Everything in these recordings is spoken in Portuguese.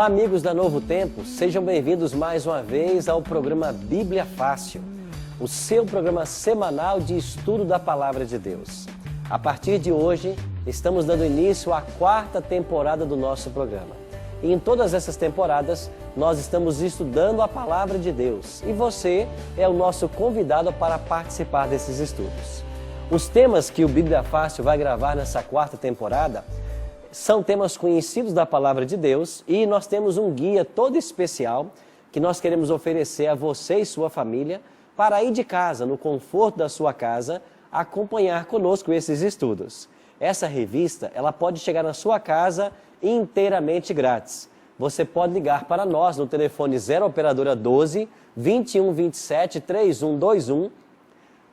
amigos da Novo Tempo, sejam bem-vindos mais uma vez ao programa Bíblia Fácil, o seu programa semanal de estudo da Palavra de Deus. A partir de hoje, estamos dando início à 4ª temporada do nosso programa. E em todas essas temporadas, nós estamos estudando a Palavra de Deus. E você é o nosso convidado para participar desses estudos. Os temas que o Bíblia Fácil vai gravar nessa 4ª temporada são temas conhecidos da Palavra de Deus e nós temos um guia todo especial que nós queremos oferecer a você e sua família para ir de casa, no conforto da sua casa, acompanhar conosco esses estudos. Essa revista, ela pode chegar na sua casa inteiramente grátis. Você pode ligar para nós no telefone 0 operadora 12 21 27 3121,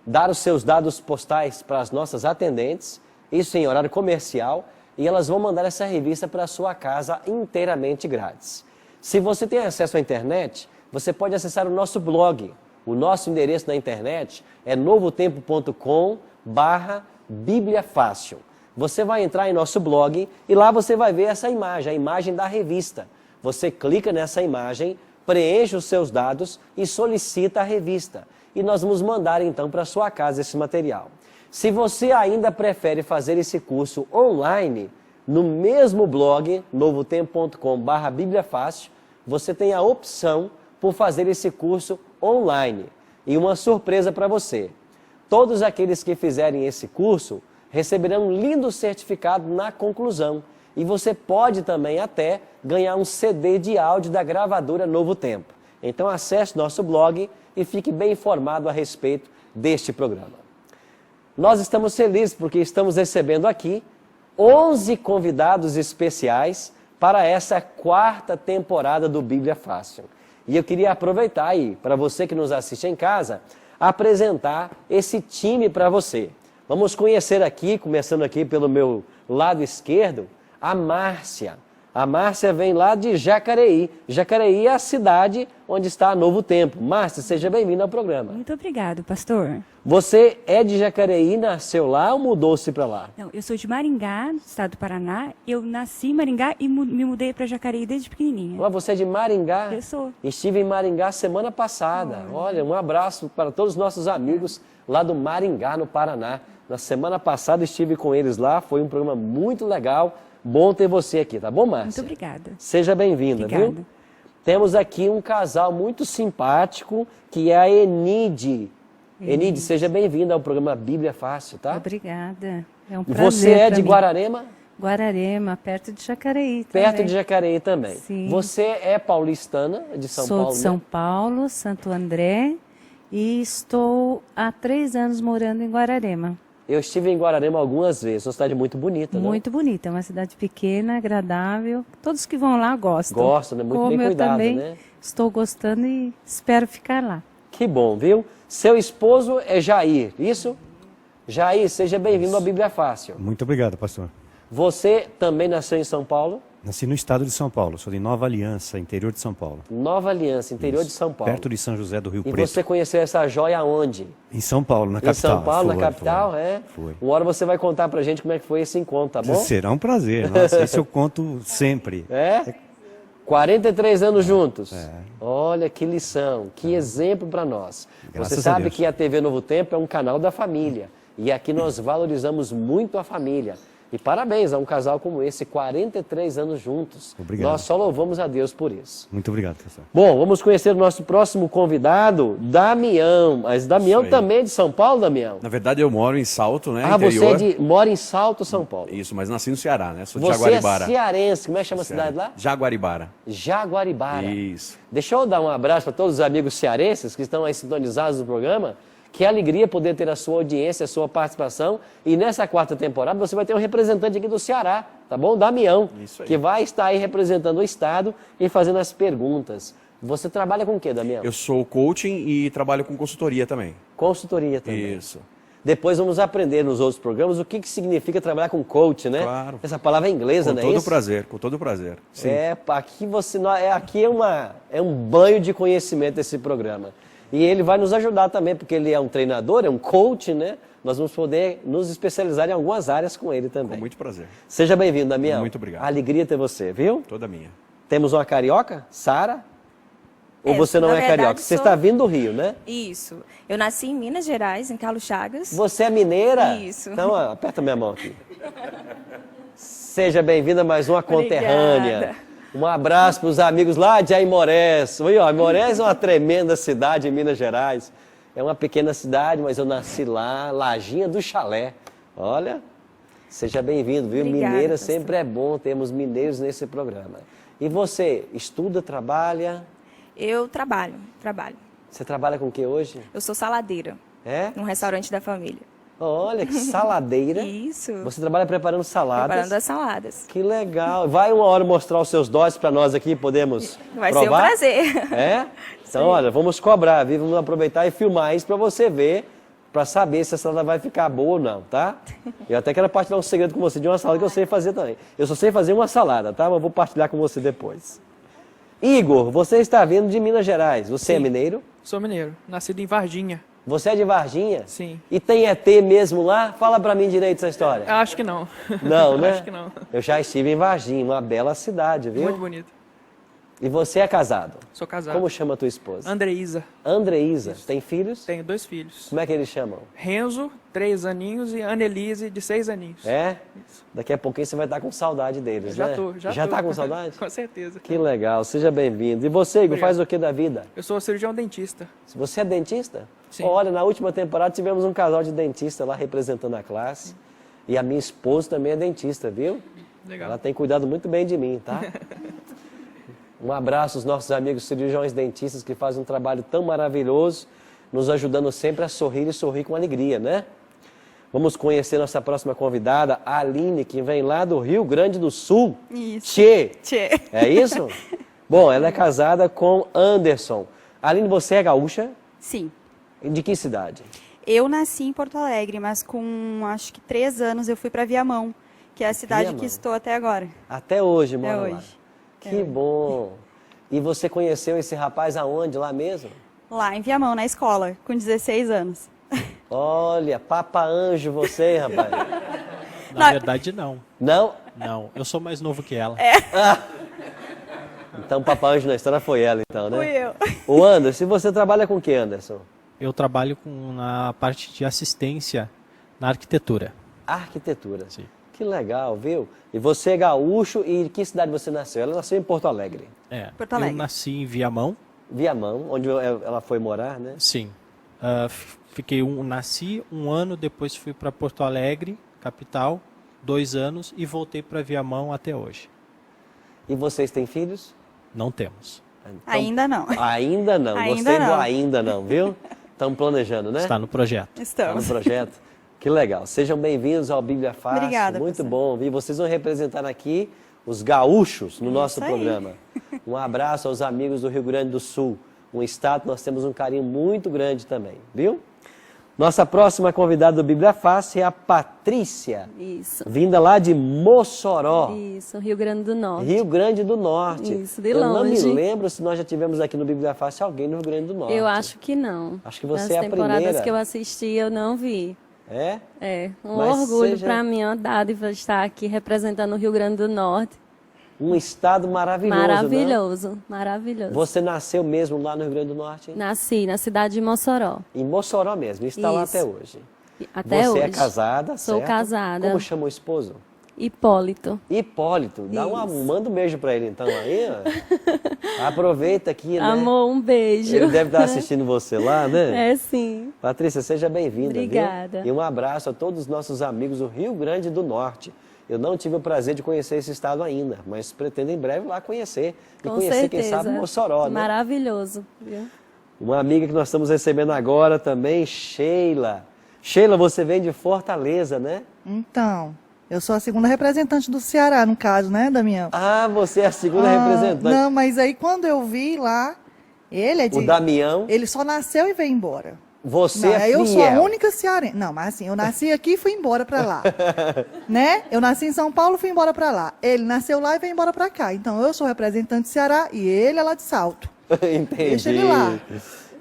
dar os seus dados postais para as nossas atendentes, isso em horário comercial, e elas vão mandar essa revista para a sua casa inteiramente grátis. Se você tem acesso à internet, você pode acessar o nosso blog. O nosso endereço na internet é novotempo.com/Bíblia Fácil. Você vai entrar em nosso blog e lá você vai ver essa imagem, a imagem da revista. Você clica nessa imagem, preenche os seus dados e solicita a revista. E nós vamos mandar então para a sua casa esse material. Se você ainda prefere fazer esse curso online, no mesmo blog, novotempo.com/Bíblia Fácil, você tem a opção por fazer esse curso online. E uma surpresa para você. Todos aqueles que fizerem esse curso receberão um lindo certificado na conclusão. E você pode também até ganhar um CD de áudio da gravadora Novo Tempo. Então acesse nosso blog e fique bem informado a respeito deste programa. Nós estamos felizes porque estamos recebendo aqui 11 convidados especiais para essa 4ª temporada do Bíblia Fácil. E eu queria aproveitar aí, para você que nos assiste em casa, apresentar esse time para você. Vamos conhecer aqui, começando aqui pelo meu lado esquerdo, a Márcia. A Márcia vem lá de Jacareí. Jacareí é a cidade onde está Novo Tempo. Márcia, seja bem-vinda ao programa. Muito obrigado, pastor. Você é de Jacareí, nasceu lá ou mudou-se para lá? Não, eu sou de Maringá, estado do Paraná. Eu nasci em Maringá e me mudei para Jacareí desde pequenininha. Olha, você é de Maringá? Eu sou. Estive em Maringá semana passada. Olha, um abraço para todos os nossos amigos lá do Maringá, no Paraná. Na semana passada estive com eles lá, foi um programa muito legal. Bom ter você aqui, tá bom, Márcia? Muito obrigada. Seja bem-vinda, viu? Temos aqui um casal muito simpático, que é a Enide. Enide, seja bem-vinda ao programa Bíblia Fácil, tá? Obrigada. É um prazer. Você é de Guararema? Guararema, perto de Jacareí também. Perto de Jacareí também. Sim. Você é paulistana, de São Paulo? Sou de São Paulo, Santo André, e estou há 3 anos morando em Guararema. Eu estive em Guararema algumas vezes, uma cidade muito bonita, né? Muito bonita, é uma cidade pequena, agradável. Todos que vão lá gostam. Gostam, né? Muito bem cuidado, eu também né? estou gostando e espero ficar lá. Que bom, viu? Seu esposo é Jair, isso? Jair, seja bem-vindo à Bíblia Fácil. Muito obrigado, pastor. Você também nasceu em São Paulo? Nasci no estado de São Paulo, sou de Nova Aliança, interior de São Paulo. Nova Aliança, interior de São Paulo. Perto de São José do Rio E Preto. você conheceu essa joia onde? Em São Paulo, na capital. Em São Paulo, na capital, foi. é? Foi. Uma hora você vai contar pra gente como é que foi esse encontro, tá bom? Será um prazer, nossa, isso eu conto sempre. É? 43 anos juntos. É. Olha que lição, que exemplo para nós. Graças Você a sabe Deus. que a TV Novo Tempo é um canal da família. E aqui nós valorizamos muito a família. E parabéns a um casal como esse, 43 anos juntos. Obrigado. Nós só louvamos a Deus por isso. Muito obrigado, pastor. Bom, vamos conhecer o nosso próximo convidado, Damião. Mas Damião Isso aí. também é de São Paulo, Damião? Na verdade, eu moro em Salto, né? Ah, interior. você mora em Salto, São Paulo. Isso, mas nasci no Ceará, né? Sou de Você Jaguaribara. é cearense, como é que chama a cidade lá? Jaguaribara. Jaguaribara. Isso. Deixa eu dar um abraço para todos os amigos cearenses que estão aí sintonizados no programa. Que alegria poder ter a sua audiência, a sua participação. E nessa 4ª temporada você vai ter um representante aqui do Ceará, tá bom? Damião, Isso aí. que vai estar aí representando o Estado e fazendo as perguntas. Você trabalha com o quê, Damião? Eu sou coaching e trabalho com consultoria também. Consultoria também. Isso. Depois vamos aprender nos outros programas o que significa trabalhar com coach, né? Claro. Essa palavra é inglesa, Com né? todo prazer, com todo prazer. Sim. Aqui é um banho de conhecimento esse programa. E ele vai nos ajudar também, porque ele é um treinador, é um coach, né? Nós vamos poder nos especializar em algumas áreas com ele também. Com muito prazer. Seja bem-vindo, Damião. Muito obrigado. Alegria ter você, viu? Toda minha. Temos uma carioca, Sara? Ou você não na é verdade, carioca? Você sou- está vindo do Rio, né? Isso. Eu nasci em Minas Gerais, em Carlos Chagas. Você é mineira? Isso. Então, ó, aperta minha mão aqui. Seja bem-vinda a mais uma conterrânea. Obrigada. Um abraço para os amigos lá de Aimorés. Oi, ó, Aimorés é uma tremenda cidade em Minas Gerais. É uma pequena cidade, mas eu nasci lá, Lajinha do Chalé. Olha, seja bem-vindo, viu? Obrigada, Mineira pastor. sempre é bom, temos mineiros nesse programa. E você, estuda, trabalha? Eu trabalho. Você trabalha com o que hoje? Eu sou saladeira, É? num restaurante da família. Olha, que saladeira. Isso. Você trabalha preparando saladas? Preparando as saladas. Que legal. Vai uma hora mostrar os seus dotes para nós aqui, podemos Vai ser um provar? prazer. É? Então, olha, vamos cobrar, viu? Vamos aproveitar e filmar isso para você ver, para saber se a salada vai ficar boa ou não, tá? Eu até quero partilhar um segredo com você de uma salada que eu sei fazer também. Eu só sei fazer uma salada, tá? Mas vou partilhar com você depois. Igor, você está vindo de Minas Gerais. Você é Sim. mineiro? Sou mineiro, nascido em Varginha. Você é de Varginha? Sim. E tem ET mesmo lá? Fala para mim direito essa história. Acho que não. Não, né? Acho que não. Eu já estive em Varginha, uma bela cidade, viu? Muito bonito. E você é casado? Sou casado. Como chama a tua esposa? Andreísa. Andreísa. Tem filhos? Tenho 2 filhos. Como é que eles chamam? Renzo, 3 aninhos, e Annelise, de 6 aninhos. É? Daqui a pouquinho você vai estar com saudade deles, Já né? tô, já Já tô. tá com saudade? Com certeza. Que legal, seja bem-vindo. E você, Igor, Obrigado. faz o que da vida? Eu sou cirurgião dentista. Você é dentista? Sim. Olha, na última temporada tivemos um casal de dentista lá representando a classe. E a minha esposa também é dentista, viu? Legal. Ela tem cuidado muito bem de mim, tá? Um abraço aos nossos amigos cirurgiões dentistas que fazem um trabalho tão maravilhoso, nos ajudando sempre a sorrir e sorrir com alegria, né? Vamos conhecer nossa próxima convidada, a Aline, que vem lá do Rio Grande do Sul. Isso. Tchê! Tchê. É isso? Bom, ela é casada com Anderson. Aline, você é gaúcha? Sim. De que cidade? Eu nasci em Porto Alegre, mas com acho que 3 anos eu fui para Viamão, que é a cidade Viamão. que estou até agora. Até hoje, Até mora lá. hoje. Que bom! E você conheceu esse rapaz aonde? Lá mesmo? Lá em Viamão, na escola, com 16 anos. Olha, Papa Anjo você, rapaz. Na verdade, não. Não? Não, eu sou mais novo que ela. Então, Papa Anjo na história foi ela, então, né? Fui eu. O Anderson, você trabalha com o que, Anderson? Eu trabalho na parte de assistência na arquitetura. Arquitetura. Sim. Que legal, viu? E você é gaúcho e que cidade você nasceu? Ela nasceu em Porto Alegre. É, Porto Alegre. eu nasci em Viamão, Viamão, onde ela foi morar, né? sim. Nasci um ano, depois fui para Porto Alegre, capital, 2 anos, e voltei para Viamão até hoje. E vocês têm filhos? Não temos. Então, Ainda não. Ainda não. Ainda Gostei do não. ainda não, viu? Estamos planejando, né? Está no projeto. Tá no Estamos. projeto. Que legal. Sejam bem-vindos ao Bíblia Fácil. Obrigada, Muito pastor. bom, viu? Vocês vão representar aqui os gaúchos no nosso aí. programa. Um abraço aos amigos do Rio Grande do Sul. Um estado que nós temos um carinho muito grande também, viu? Nossa próxima convidada do Bíblia Fácil é a Patrícia, Isso. vinda lá de Mossoró, Isso, Rio Grande do Norte. Rio Grande do Norte. Isso, de Eu não me longe. lembro se nós já tivemos aqui no Bíblia Fácil alguém no Rio Grande do Norte. Eu acho que não. Acho que você Nas é a temporadas primeira. que eu assisti, eu não vi. É? É, um Mas orgulho seja- para mim, uma dádiva estar aqui representando o Rio Grande do Norte. Um estado maravilhoso, né? Maravilhoso, maravilhoso. Você nasceu mesmo lá no Rio Grande do Norte? Nasci na cidade de Mossoró. Em Mossoró mesmo, e está lá Isso. até hoje. Até Você hoje. é casada, Sou certo? casada. Como chama o esposo? Hipólito. Hipólito. Isso. Manda um beijo pra ele então aí, ó. Aproveita aqui, né? Amor, um beijo. Ele deve estar assistindo você lá, né? É sim. Patrícia, seja bem-vinda, viu? Obrigada. E um abraço a todos os nossos amigos do Rio Grande do Norte. Eu não tive o prazer de conhecer esse estado ainda, mas pretendo em breve lá conhecer. E Com conhecer, certeza. quem sabe, Mossoró, né? Maravilhoso. Viu? Uma amiga que nós estamos recebendo agora também, Sheila. Sheila, você vem de Fortaleza, né? Então, eu sou a segunda representante do Ceará, no caso, né, da minha... Ah, você é a segunda representante. Não, mas aí quando eu vi lá, ele é de... O Damião, Ele só nasceu e veio embora. você Não, é fiel. eu sou a única cearense. Não, mas assim, eu nasci aqui e fui embora pra lá. Né? Eu nasci em São Paulo e fui embora pra lá. Ele nasceu lá e veio embora pra cá. Então, eu sou representante do Ceará e ele é lá de Salto. Entendi. Deixa ele lá.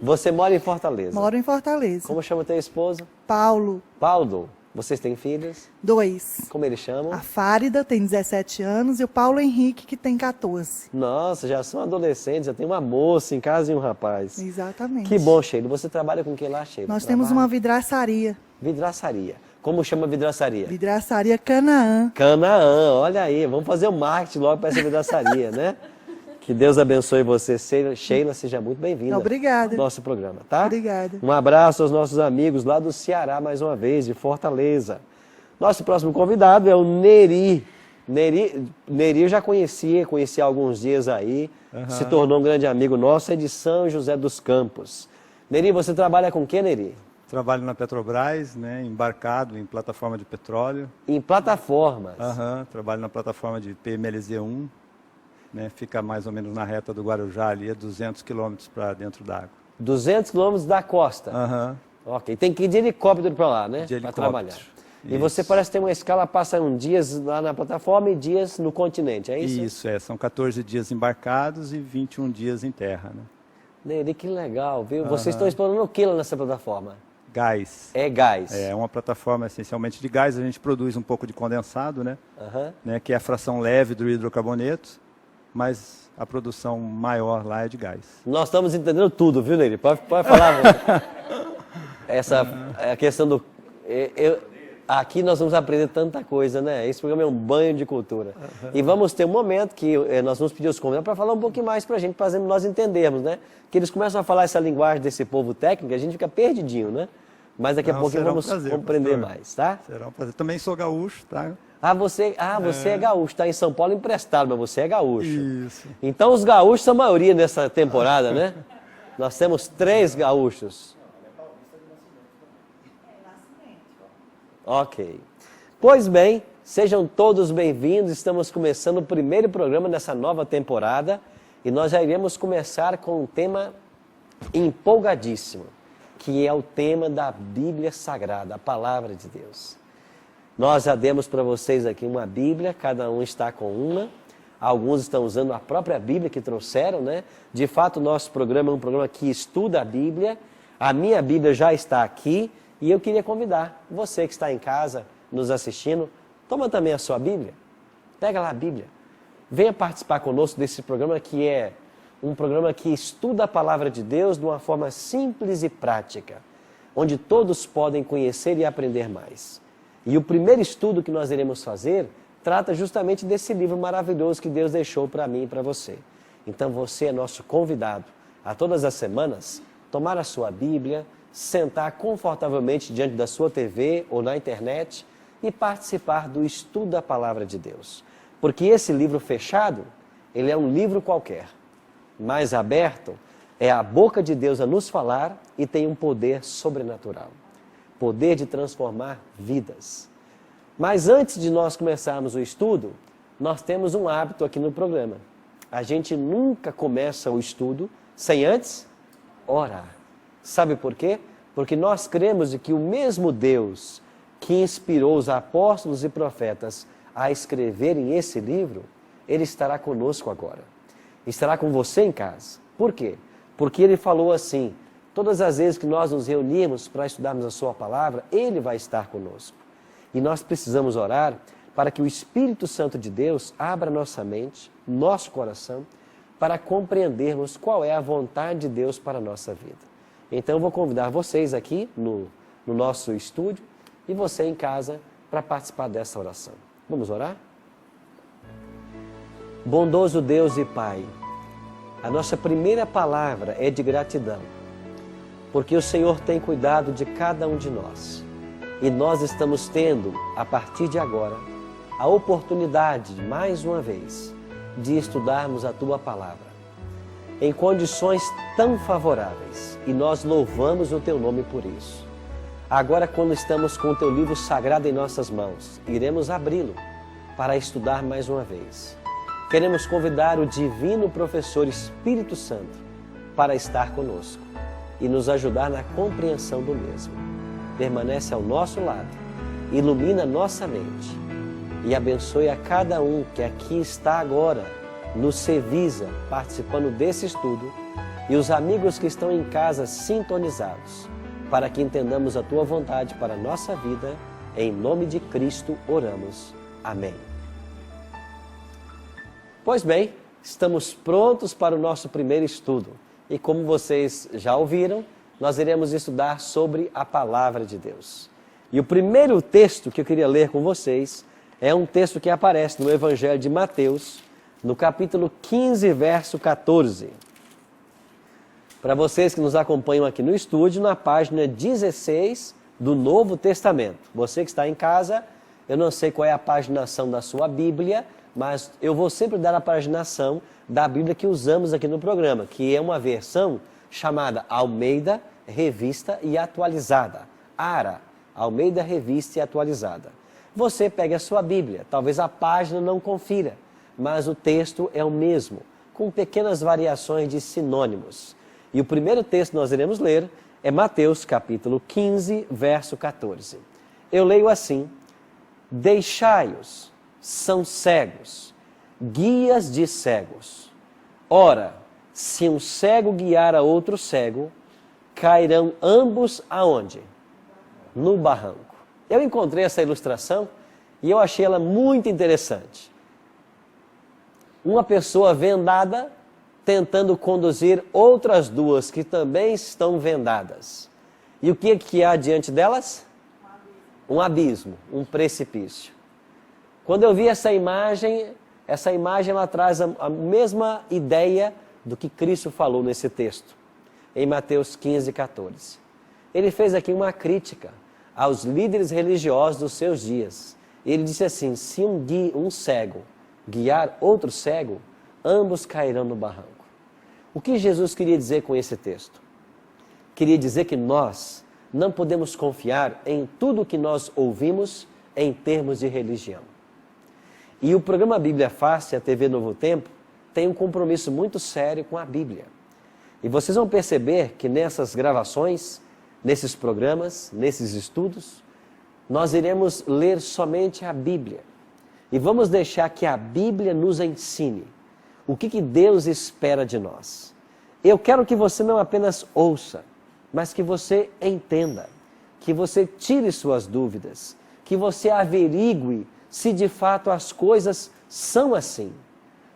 Você mora em Fortaleza. Moro em Fortaleza. Como chama teu esposo? Paulo. Paulo. Vocês têm filhos? 2. Como eles chamam? A Fárida tem 17 anos e o Paulo Henrique, que tem 14. Nossa, já são adolescentes, já tem uma moça em casa e um rapaz. Exatamente. Que bom, Sheila. Você trabalha com o que lá, Sheila? Nós temos uma vidraçaria. Vidraçaria. Como chama a vidraçaria? Vidraçaria Canaã. Canaã, olha aí. Vamos fazer o marketing logo para essa vidraçaria, né? Que Deus abençoe você, Sheila. Seja muito bem-vinda. Obrigada. Ao nosso programa, tá? Obrigada. Um abraço aos nossos amigos lá do Ceará, mais uma vez, de Fortaleza. Nosso próximo convidado é o Neri. Neri eu já conheci há alguns dias aí. Se tornou um grande amigo nosso, é de São José dos Campos. Neri, você trabalha com o que, Neri? Trabalho na Petrobras, né, embarcado em plataforma de petróleo. Em plataformas. Trabalho na plataforma de PMLZ1, né, fica mais ou menos na reta do Guarujá, ali, 200 quilômetros para dentro d'água. 200 quilômetros da costa? Ok, tem que ir de helicóptero para lá, né? De para helicóptero. trabalhar. E você parece ter uma escala, passa dias lá na plataforma e dias no continente, é isso? Isso, são 14 dias embarcados e 21 dias em terra, né? Neri, que legal, viu? Vocês estão explorando o que lá nessa plataforma? Gás. É gás. É uma plataforma essencialmente de gás, a gente produz um pouco de condensado, né? Né, que é a fração leve do hidrocarboneto, mas a produção maior lá é de gás. Nós estamos entendendo tudo, viu, Neri? Pode falar. Essa a questão do... aqui nós vamos aprender tanta coisa, né? Esse programa é um banho de cultura. E vamos ter um momento que nós vamos pedir os convidados para falar um pouquinho mais para a gente, para nós entendermos, né? Que eles começam a falar essa linguagem desse povo técnico, a gente fica perdidinho, né? Mas daqui a pouquinho vamos compreender mais, tá? Será um prazer. Também sou gaúcho, tá? Você é gaúcho, está em São Paulo emprestado, mas você é gaúcho. Isso. Então os gaúchos são a maioria nessa temporada, né? Nós temos 3 gaúchos. Ok. Pois bem, sejam todos bem-vindos. Estamos começando o primeiro programa dessa nova temporada e nós já iremos começar com um tema empolgadíssimo, que é o tema da Bíblia Sagrada, a Palavra de Deus. Nós já demos para vocês aqui uma Bíblia, cada um está com uma. Alguns estão usando a própria Bíblia que trouxeram, né? De fato, o nosso programa é um programa que estuda a Bíblia. A minha Bíblia já está aqui e eu queria convidar você que está em casa, nos assistindo, toma também a sua Bíblia. Pega lá a Bíblia. Venha participar conosco desse programa que é um programa que estuda a Palavra de Deus de uma forma simples e prática, onde todos podem conhecer e aprender mais. E o primeiro estudo que nós iremos fazer trata justamente desse livro maravilhoso que Deus deixou para mim e para você. Então você é nosso convidado a todas as semanas tomar a sua Bíblia, sentar confortavelmente diante da sua TV ou na internet e participar do estudo da Palavra de Deus. Porque esse livro fechado, ele é um livro qualquer. Mais aberto, é a boca de Deus a nos falar e tem um poder sobrenatural. Poder de transformar vidas. Mas antes de nós começarmos o estudo, nós temos um hábito aqui no programa. A gente nunca começa o estudo sem antes orar. Sabe por quê? Porque nós cremos que o mesmo Deus que inspirou os apóstolos e profetas a escreverem esse livro, Ele estará conosco agora. Estará com você em casa. Por quê? Porque Ele falou assim, todas as vezes que nós nos reunirmos para estudarmos a Sua Palavra, Ele vai estar conosco. E nós precisamos orar para que o Espírito Santo de Deus abra nossa mente, nosso coração, para compreendermos qual é a vontade de Deus para a nossa vida. Então eu vou convidar vocês aqui no nosso estúdio e você em casa para participar dessa oração. Vamos orar? Bondoso Deus e Pai, a nossa primeira palavra é de gratidão, porque o Senhor tem cuidado de cada um de nós. E nós estamos tendo, a partir de agora, a oportunidade, mais uma vez, de estudarmos a Tua Palavra, em condições tão favoráveis, e nós louvamos o Teu nome por isso. Agora, quando estamos com o Teu livro sagrado em nossas mãos, iremos abri-lo para estudar mais uma vez. Queremos convidar o divino professor Espírito Santo para estar conosco e nos ajudar na compreensão do mesmo. Permanece ao nosso lado, ilumina nossa mente e abençoe a cada um que aqui está agora no Cevisa, participando desse estudo, e os amigos que estão em casa sintonizados, para que entendamos a Tua vontade para a nossa vida, Em nome de Cristo oramos. Amém. Pois bem, estamos prontos para o nosso primeiro estudo. E como vocês já ouviram, nós iremos estudar sobre a Palavra de Deus. E o primeiro texto que eu queria ler com vocês é um texto que aparece no Evangelho de Mateus, no capítulo 15, verso 14. Para vocês que nos acompanham aqui no estúdio, na página 16 do Novo Testamento. Você que está em casa, eu não sei qual é a paginação da sua Bíblia, mas eu vou sempre dar a paginação da Bíblia que usamos aqui no programa, que é uma versão chamada Almeida, Revista e Atualizada. ARA, Almeida, Revista e Atualizada. Você pega a sua Bíblia, talvez a página não confira, mas o texto é o mesmo, com pequenas variações de sinônimos. E o primeiro texto que nós iremos ler é Mateus capítulo 15, verso 14. Eu leio assim: Deixai-os, são cegos, guias de cegos. Ora, se um cego guiar a outro cego, cairão ambos aonde? No barranco. Eu encontrei essa ilustração e eu achei ela muito interessante. Uma pessoa vendada tentando conduzir outras duas que também estão vendadas. E o que há diante delas? Um abismo, um precipício. Quando eu vi essa imagem ela traz a mesma ideia do que Cristo falou nesse texto, em Mateus 15, 14. Ele fez aqui uma crítica aos líderes religiosos dos seus dias. Ele disse assim: se um cego guiar outro cego, ambos cairão no barranco. O que Jesus queria dizer com esse texto? Queria dizer que nós não podemos confiar em tudo o que nós ouvimos em termos de religião. E o programa Bíblia Fácil, a TV Novo Tempo, tem um compromisso muito sério com a Bíblia. E vocês vão perceber que nessas gravações, nesses programas, nesses estudos, nós iremos ler somente a Bíblia. E vamos deixar que a Bíblia nos ensine o que Deus espera de nós. Eu quero que você não apenas ouça, mas que você entenda, que você tire suas dúvidas, que você averigue se de fato as coisas são assim.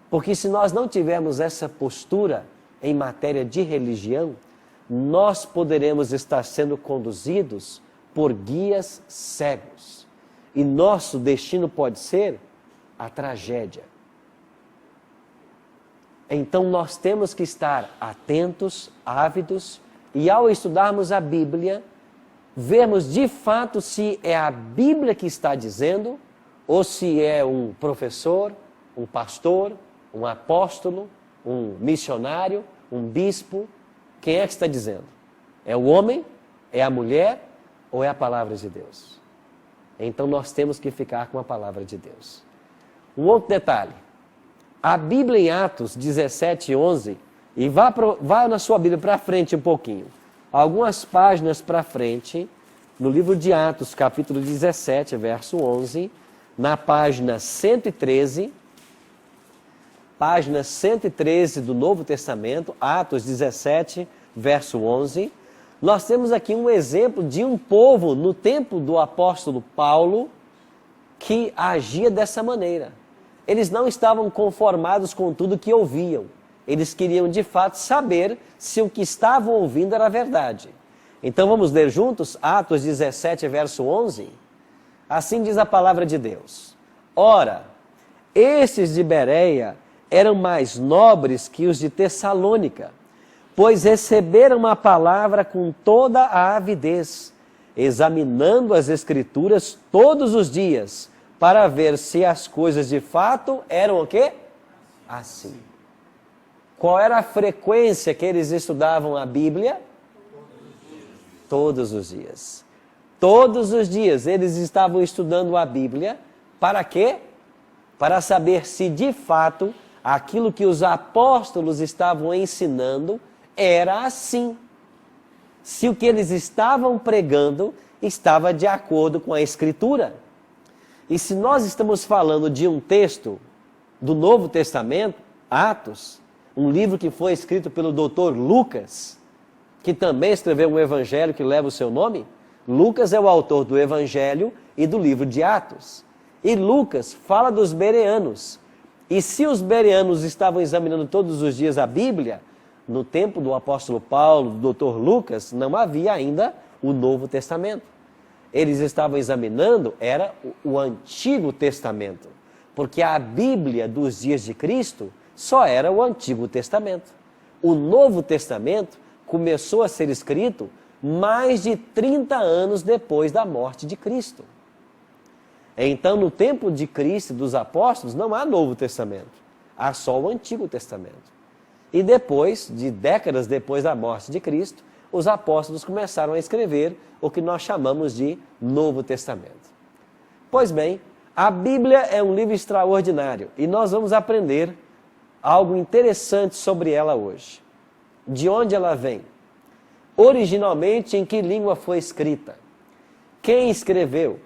Porque se nós não tivermos essa postura em matéria de religião, nós poderemos estar sendo conduzidos por guias cegos. E nosso destino pode ser a tragédia. Então nós temos que estar atentos, ávidos, e ao estudarmos a Bíblia, vermos de fato se é a Bíblia que está dizendo, ou se é um professor, um pastor, um apóstolo, um missionário, um bispo. Quem é que está dizendo? É o homem? É a mulher? Ou é a palavra de Deus? Então nós temos que ficar com a palavra de Deus. Um outro detalhe. A Bíblia em Atos 17, 11, e vá na sua Bíblia para frente um pouquinho. Algumas páginas para frente, no livro de Atos, capítulo 17, verso 11, na página 113, página 113 do Novo Testamento, Atos 17, verso 11, nós temos aqui um exemplo de um povo no tempo do apóstolo Paulo que agia dessa maneira. Eles não estavam conformados com tudo que ouviam. Eles queriam de fato saber se o que estavam ouvindo era verdade. Então vamos ler juntos Atos 17, verso 11? Assim diz a palavra de Deus: Ora, esses de Bereia eram mais nobres que os de Tessalônica, pois receberam a palavra com toda a avidez, examinando as Escrituras todos os dias, para ver se as coisas de fato eram o quê? Assim. Qual era a frequência que eles estudavam a Bíblia? Todos os dias. Todos os dias eles estavam estudando a Bíblia. Para quê? Para saber se de fato aquilo que os apóstolos estavam ensinando era assim. Se o que eles estavam pregando estava de acordo com a Escritura. E se nós estamos falando de um texto do Novo Testamento, Atos, um livro que foi escrito pelo Dr. Lucas, que também escreveu um evangelho que leva o seu nome, Lucas é o autor do Evangelho e do livro de Atos. E Lucas fala dos bereanos. E se os bereanos estavam examinando todos os dias a Bíblia, no tempo do apóstolo Paulo, do Dr. Lucas, não havia ainda o Novo Testamento. Eles estavam examinando, era o Antigo Testamento. Porque a Bíblia dos dias de Cristo só era o Antigo Testamento. O Novo Testamento começou a ser escrito mais de 30 anos depois da morte de Cristo. Então, no tempo de Cristo e dos apóstolos, não há Novo Testamento. Há só o Antigo Testamento. E depois, de décadas depois da morte de Cristo, os apóstolos começaram a escrever o que nós chamamos de Novo Testamento. Pois bem, a Bíblia é um livro extraordinário e nós vamos aprender algo interessante sobre ela hoje. De onde ela vem? Originalmente, em que língua foi escrita? Quem escreveu?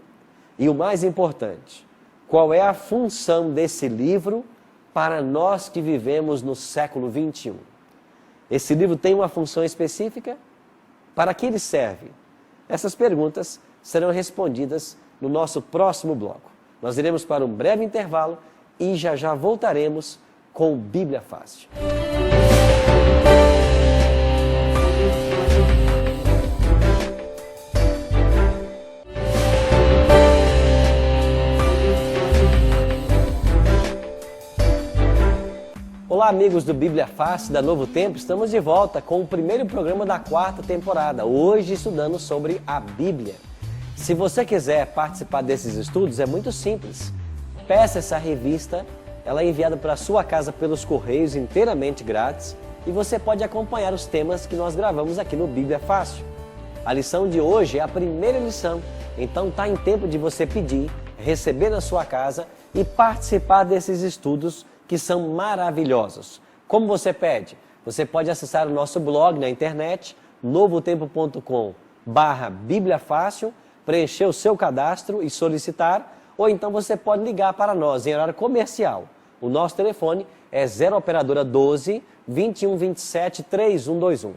E o mais importante, qual é a função desse livro para nós que vivemos no século 21? Esse livro tem uma função específica? Para que ele serve? Essas perguntas serão respondidas no nosso próximo bloco. Nós iremos para um breve intervalo e já voltaremos com Bíblia Fácil. Olá, amigos do Bíblia Fácil da Novo Tempo, estamos de volta com o primeiro programa da 4ª temporada, hoje estudando sobre a Bíblia. Se você quiser participar desses estudos, é muito simples. Peça essa revista, ela é enviada para a sua casa pelos correios inteiramente grátis e você pode acompanhar os temas que nós gravamos aqui no Bíblia Fácil. A lição de hoje é a primeira lição, então está em tempo de você pedir, receber na sua casa e participar desses estudos que são maravilhosos. Como você pede? Você pode acessar o nosso blog na internet, novotempo.com/Bíblia Fácil, preencher o seu cadastro e solicitar, ou então você pode ligar para nós em horário comercial. O nosso telefone é 0 operadora 12 21 27 3121.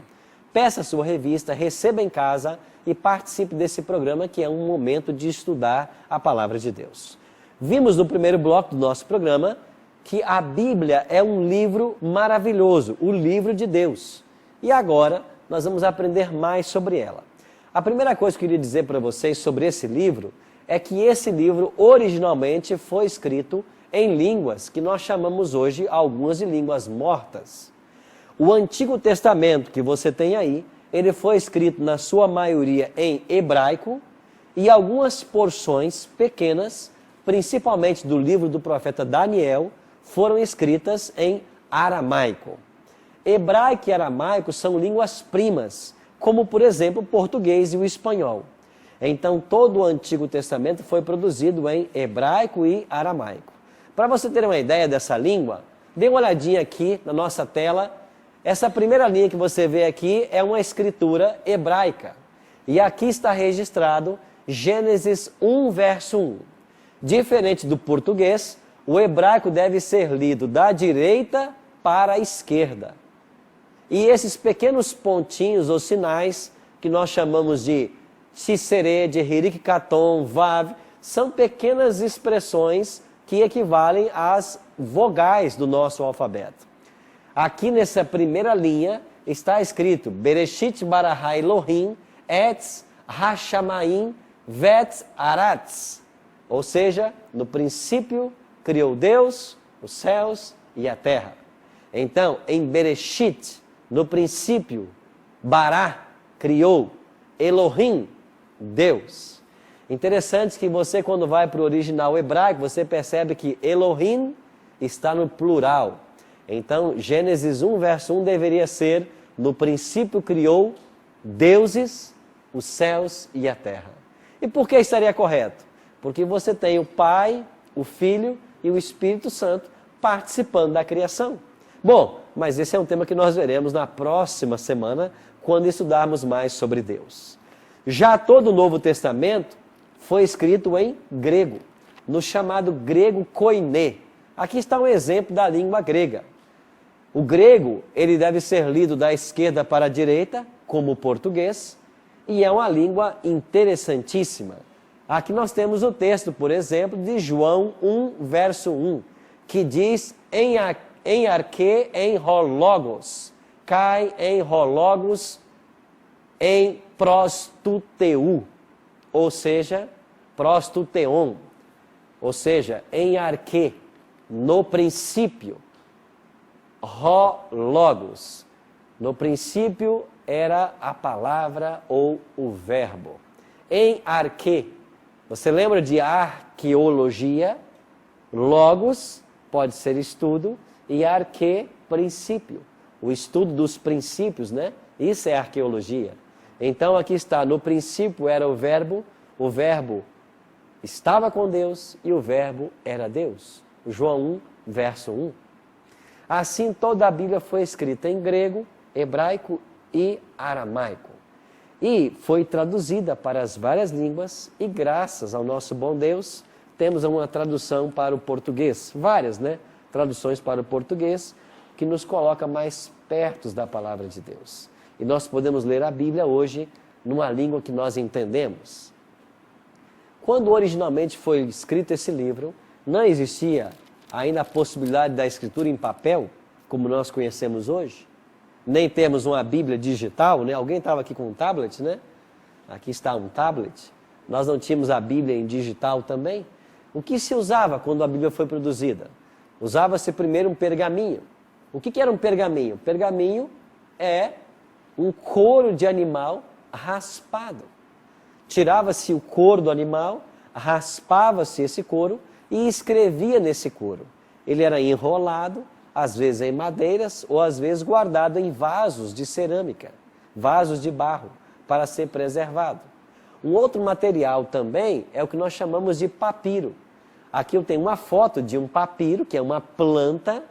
Peça a sua revista, receba em casa e participe desse programa que é um momento de estudar a Palavra de Deus. Vimos no primeiro bloco do nosso programa que a Bíblia é um livro maravilhoso, o livro de Deus. E agora nós vamos aprender mais sobre ela. A primeira coisa que eu queria dizer para vocês sobre esse livro é que esse livro originalmente foi escrito em línguas que nós chamamos hoje algumas de línguas mortas. O Antigo Testamento que você tem aí, ele foi escrito na sua maioria em hebraico e algumas porções pequenas, principalmente do livro do profeta Daniel, foram escritas em aramaico. Hebraico e aramaico são línguas primas, como por exemplo o português e o espanhol. Então todo o Antigo Testamento foi produzido em hebraico e aramaico. Para você ter uma ideia dessa língua, dê uma olhadinha aqui na nossa tela. Essa primeira linha que você vê aqui é uma escritura hebraica. E aqui está registrado Gênesis 1, verso 1. Diferente do português, o hebraico deve ser lido da direita para a esquerda. E esses pequenos pontinhos ou sinais, que nós chamamos de Tsiserê, de Hirik Katon, Vav, são pequenas expressões que equivalem às vogais do nosso alfabeto. Aqui nessa primeira linha está escrito Bereshit bara Elohim etz hashamayim vet aratz. Ou seja, no princípio criou Deus, os céus e a terra. Então, em Bereshit, no princípio, Bará, criou, Elohim, Deus. Interessante que você, quando vai para o original hebraico, você percebe que Elohim está no plural. Então, Gênesis 1, verso 1 deveria ser, no princípio criou deuses, os céus e a terra. E por que estaria correto? Porque você tem o Pai, o Filho e o Espírito Santo participando da criação. Bom, mas esse é um tema que nós veremos na próxima semana, quando estudarmos mais sobre Deus. Já todo o Novo Testamento foi escrito em grego, no chamado grego koiné. Aqui está um exemplo da língua grega. O grego, ele deve ser lido da esquerda para a direita, como o português, e é uma língua interessantíssima. Aqui nós temos o texto, por exemplo, de João 1, verso 1, que diz, em arque, em hologos, kai, em hologos, em prostuteu, ou seja, prostuteon, ou seja, em arque, no princípio, hologos. No princípio era a palavra ou o verbo. Em arque, você lembra de arqueologia? Logos pode ser estudo e arque, princípio. O estudo dos princípios, né? Isso é arqueologia. Então aqui está, no princípio era o verbo estava com Deus e o verbo era Deus. João 1, verso 1. Assim toda a Bíblia foi escrita em grego, hebraico e aramaico. E foi traduzida para as várias línguas e graças ao nosso bom Deus, temos uma tradução para o português. Várias, né? Traduções para o português que nos coloca mais perto da palavra de Deus. E nós podemos ler a Bíblia hoje numa língua que nós entendemos. Quando originalmente foi escrito esse livro, não existia ainda a possibilidade da escritura em papel, como nós conhecemos hoje. Nem temos uma Bíblia digital, né? Alguém estava aqui com um tablet, né? Aqui está um tablet. Nós não tínhamos a Bíblia em digital também. O que se usava quando a Bíblia foi produzida? Usava-se primeiro um pergaminho. O que era um pergaminho? Pergaminho é um couro de animal raspado. Tirava-se o couro do animal, raspava-se esse couro e escrevia nesse couro. Ele era enrolado, às vezes em madeiras ou às vezes guardado em vasos de cerâmica, vasos de barro, para ser preservado. Um outro material também é o que nós chamamos de papiro. Aqui eu tenho uma foto de um papiro, que é uma planta,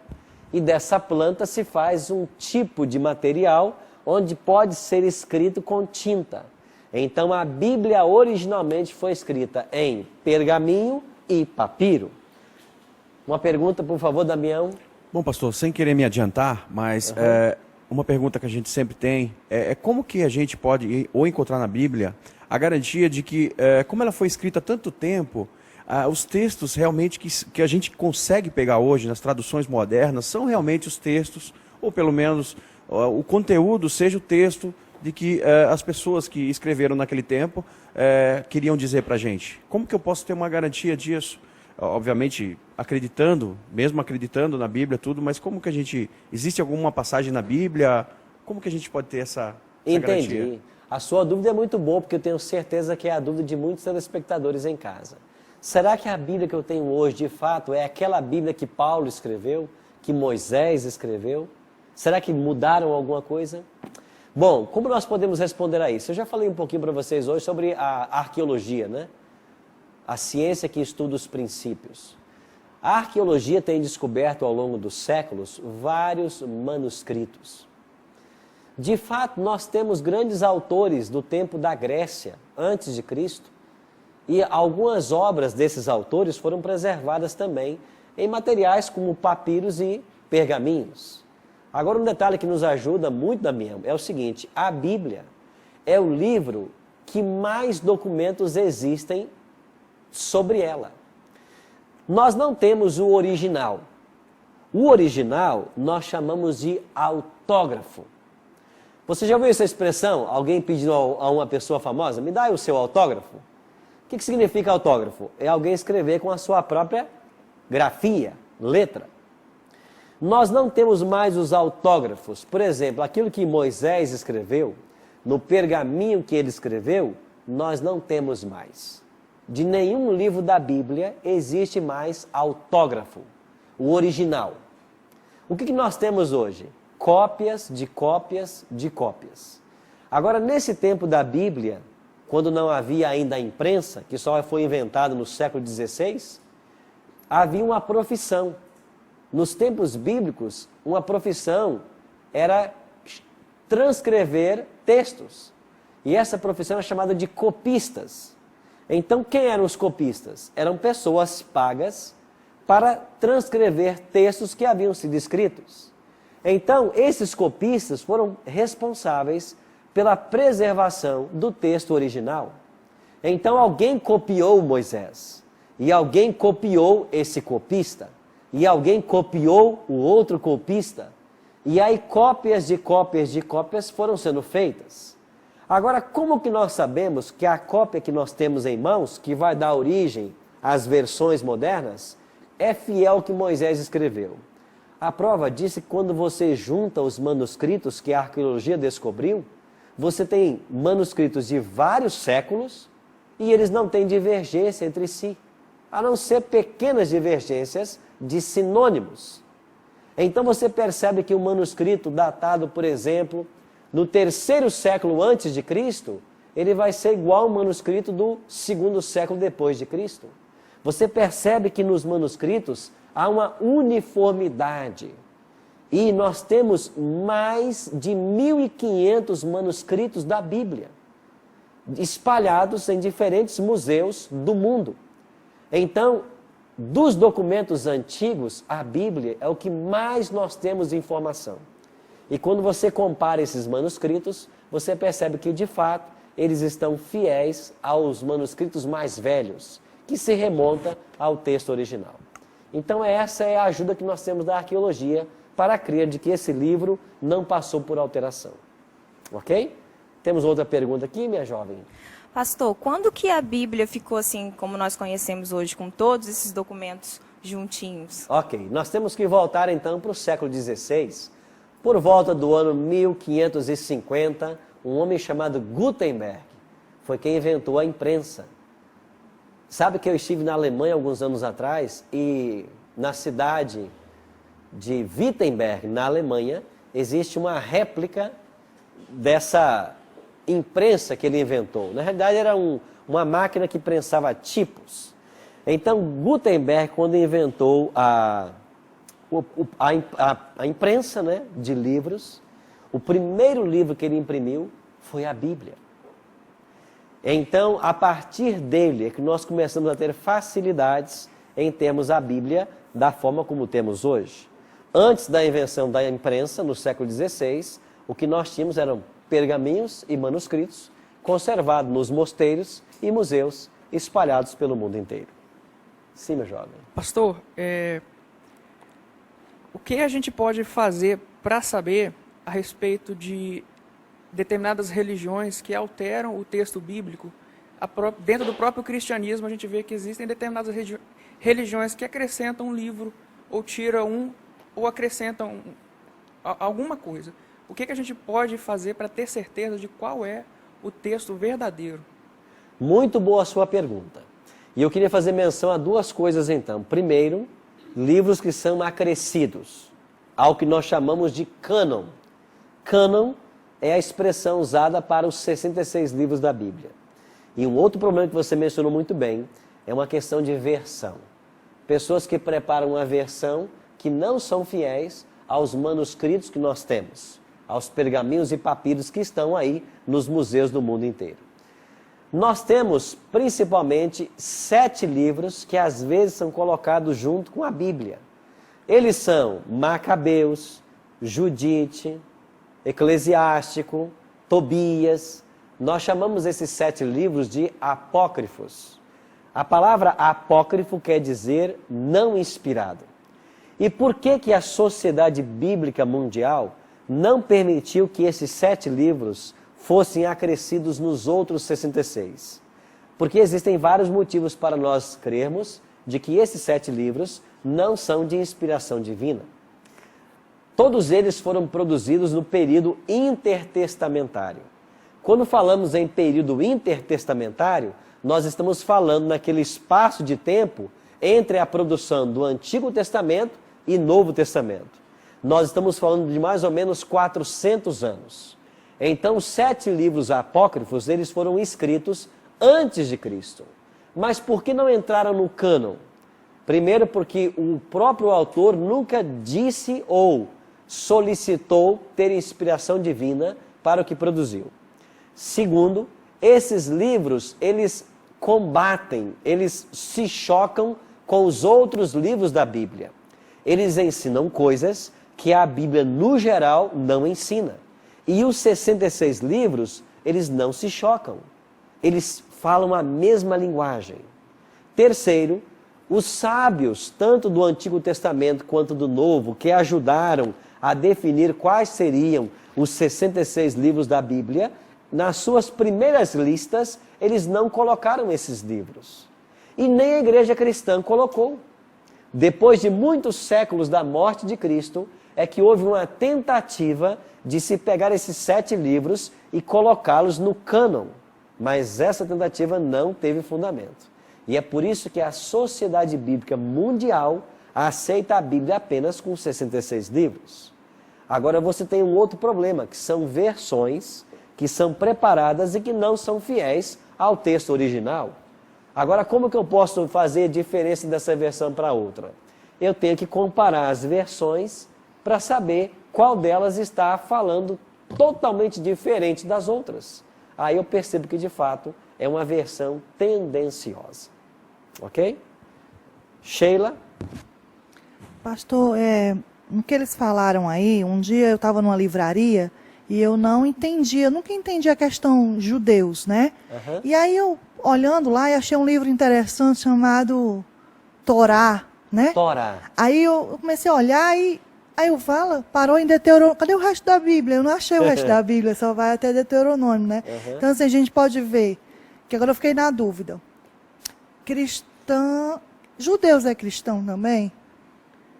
e dessa planta se faz um tipo de material onde pode ser escrito com tinta. Então a Bíblia originalmente foi escrita em pergaminho e papiro. Uma pergunta, por favor, Damião. Bom, pastor, sem querer me adiantar, mas uma pergunta que a gente sempre tem é como que a gente pode ou encontrar na Bíblia a garantia de que, como ela foi escrita há tanto tempo, os textos realmente que a gente consegue pegar hoje nas traduções modernas são realmente os textos, ou pelo menos o conteúdo seja o texto de que as pessoas que escreveram naquele tempo queriam dizer para a gente. Como que eu posso ter uma garantia disso? Obviamente, mesmo acreditando na Bíblia, tudo, mas como que a gente... Existe alguma passagem na Bíblia? Como que a gente pode ter essa garantia? Entendi. A sua dúvida é muito boa, porque eu tenho certeza que é a dúvida de muitos telespectadores em casa. Será que a Bíblia que eu tenho hoje, de fato, é aquela Bíblia que Paulo escreveu, que Moisés escreveu? Será que mudaram alguma coisa? Bom, como nós podemos responder a isso? Eu já falei um pouquinho para vocês hoje sobre a arqueologia, né? A ciência que estuda os princípios. A arqueologia tem descoberto ao longo dos séculos vários manuscritos. De fato, nós temos grandes autores do tempo da Grécia, antes de Cristo, e algumas obras desses autores foram preservadas também em materiais como papiros e pergaminhos. Agora, um detalhe que nos ajuda muito, Damião, é o seguinte: a Bíblia é o livro que mais documentos existem sobre ela. Nós não temos o original. O original nós chamamos de autógrafo. Você já ouviu essa expressão? Alguém pedindo a uma pessoa famosa, me dá aí o seu autógrafo? O que significa autógrafo? É alguém escrever com a sua própria grafia, letra. Nós não temos mais os autógrafos. Por exemplo, aquilo que Moisés escreveu, no pergaminho que ele escreveu, nós não temos mais. De nenhum livro da Bíblia existe mais autógrafo, o original. O que nós temos hoje? Cópias de cópias de cópias. Agora, nesse tempo da Bíblia, quando não havia ainda a imprensa, que só foi inventada no século XVI, havia uma profissão. Nos tempos bíblicos, uma profissão era transcrever textos. E essa profissão é chamada de copistas. Então, quem eram os copistas? Eram pessoas pagas para transcrever textos que haviam sido escritos. Então, esses copistas foram responsáveis pela preservação do texto original. Então alguém copiou Moisés, e alguém copiou esse copista, e alguém copiou o outro copista, e aí cópias de cópias de cópias foram sendo feitas. Agora, como que nós sabemos que a cópia que nós temos em mãos, que vai dar origem às versões modernas, é fiel ao que Moisés escreveu? A prova diz que quando você junta os manuscritos que a arqueologia descobriu, você tem manuscritos de vários séculos e eles não têm divergência entre si, a não ser pequenas divergências de sinônimos. Então você percebe que o manuscrito datado, por exemplo, no 3º século antes de Cristo, ele vai ser igual ao manuscrito do 2º século depois de Cristo. Você percebe que nos manuscritos há uma uniformidade. E nós temos mais de 1.500 manuscritos da Bíblia, espalhados em diferentes museus do mundo. Então, dos documentos antigos, a Bíblia é o que mais nós temos de informação. E quando você compara esses manuscritos, você percebe que, de fato, eles estão fiéis aos manuscritos mais velhos, que se remonta ao texto original. Então essa é a ajuda que nós temos da arqueologia para crer de que esse livro não passou por alteração. Ok? Temos outra pergunta aqui, minha jovem? Pastor, quando que a Bíblia ficou assim, como nós conhecemos hoje, com todos esses documentos juntinhos? Ok, nós temos que voltar então para o século XVI. Por volta do ano 1550, um homem chamado Gutenberg foi quem inventou a imprensa. Sabe que eu estive na Alemanha alguns anos atrás e na cidade de Wittenberg, na Alemanha, existe uma réplica dessa imprensa que ele inventou. Na realidade era uma máquina que prensava tipos. Então Gutenberg, quando inventou a imprensa, né, de livros, o primeiro livro que ele imprimiu foi a Bíblia. Então, a partir dele é que nós começamos a ter facilidades em termos a Bíblia da forma como temos hoje. Antes da invenção da imprensa, no século XVI, o que nós tínhamos eram pergaminhos e manuscritos conservados nos mosteiros e museus espalhados pelo mundo inteiro. Sim, meu jovem. Pastor, o que a gente pode fazer para saber a respeito de determinadas religiões que alteram o texto bíblico? Dentro do próprio cristianismo, a gente vê que existem determinadas religiões que acrescentam um livro, ou tiram ou acrescentam alguma coisa. O que a gente pode fazer para ter certeza de qual é o texto verdadeiro? Muito boa a sua pergunta. E eu queria fazer menção a duas coisas então. Primeiro, livros que são acrescidos ao que nós chamamos de cânon. Cânon é a expressão usada para os 66 livros da Bíblia. E um outro problema que você mencionou muito bem é uma questão de versão. Pessoas que preparam uma versão que não são fiéis aos manuscritos que nós temos, aos pergaminhos e papiros que estão aí nos museus do mundo inteiro. Nós temos principalmente 7 livros que às vezes são colocados junto com a Bíblia. Eles são Macabeus, Judite, Eclesiástico, Tobias. Nós chamamos esses 7 livros de apócrifos. A palavra apócrifo quer dizer não inspirado. E por que a Sociedade Bíblica Mundial não permitiu que esses 7 livros fossem acrescidos nos outros 66? Porque existem vários motivos para nós crermos de que esses 7 livros não são de inspiração divina. Todos eles foram produzidos no período intertestamentário. Quando falamos em período intertestamentário, nós estamos falando naquele espaço de tempo entre a produção do Antigo Testamento e Novo Testamento. Nós estamos falando de mais ou menos 400 anos. Então, os 7 livros apócrifos, eles foram escritos antes de Cristo. Mas por que não entraram no cânon? Primeiro, porque o próprio autor nunca disse ou solicitou ter inspiração divina para o que produziu. Segundo, esses livros, eles combatem, eles se chocam com os outros livros da Bíblia. Eles ensinam coisas que a Bíblia, no geral, não ensina. E os 66 livros, eles não se chocam. Eles falam a mesma linguagem. Terceiro, os sábios, tanto do Antigo Testamento quanto do Novo, que ajudaram a definir quais seriam os 66 livros da Bíblia, nas suas primeiras listas, eles não colocaram esses livros. E nem a igreja cristã colocou. Depois de muitos séculos da morte de Cristo, é que houve uma tentativa de se pegar esses 7 livros e colocá-los no cânon. Mas essa tentativa não teve fundamento. E é por isso que a Sociedade Bíblica Mundial aceita a Bíblia apenas com 66 livros. Agora você tem um outro problema, que são versões que são preparadas e que não são fiéis ao texto original. Agora, como que eu posso fazer diferença dessa versão para outra? Eu tenho que comparar as versões para saber qual delas está falando totalmente diferente das outras. Aí eu percebo que, de fato, é uma versão tendenciosa. Ok? Sheila? Pastor, no que eles falaram aí, um dia eu estava numa livraria e eu não entendia, nunca entendi a questão judeus, né? Uhum. E aí eu, olhando lá, eu achei um livro interessante chamado Torá, né? Torá. Aí eu comecei a olhar e aí eu falo, parou em Deuteronômio. Cadê o resto da Bíblia? Eu não achei o resto da Bíblia, só vai até Deuteronômio, né? Uhum. Então, assim, a gente pode ver, que agora eu fiquei na dúvida. Judeus é cristão também?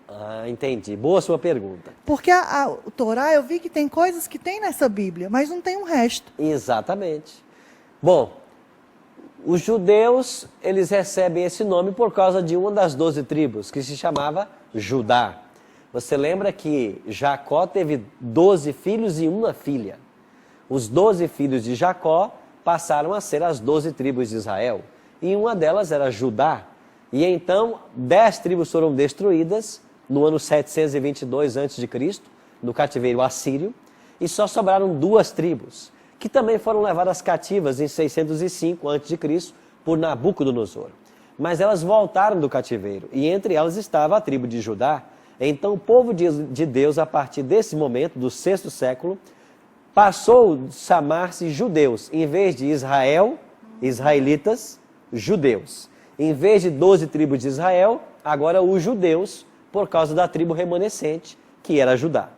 Ah, entendi. Boa sua pergunta. Porque o Torá, eu vi que tem coisas que tem nessa Bíblia, mas não tem o resto. Exatamente. Bom, os judeus, eles recebem esse nome por causa de uma das 12 tribos, que se chamava Judá. Você lembra que Jacó teve 12 filhos e uma filha. Os 12 filhos de Jacó passaram a ser as 12 tribos de Israel. E uma delas era Judá. E então, 10 tribos foram destruídas no ano 722 a.C., no cativeiro assírio. E só sobraram 2 tribos, que também foram levadas cativas em 605 a.C. por Nabucodonosor. Mas elas voltaram do cativeiro, e entre elas estava a tribo de Judá. Então o povo de Deus, a partir desse momento, do 6º século, passou a chamar-se judeus. Em vez de Israel, israelitas, judeus. Em vez de 12 tribos de Israel, agora os judeus, por causa da tribo remanescente, que era Judá.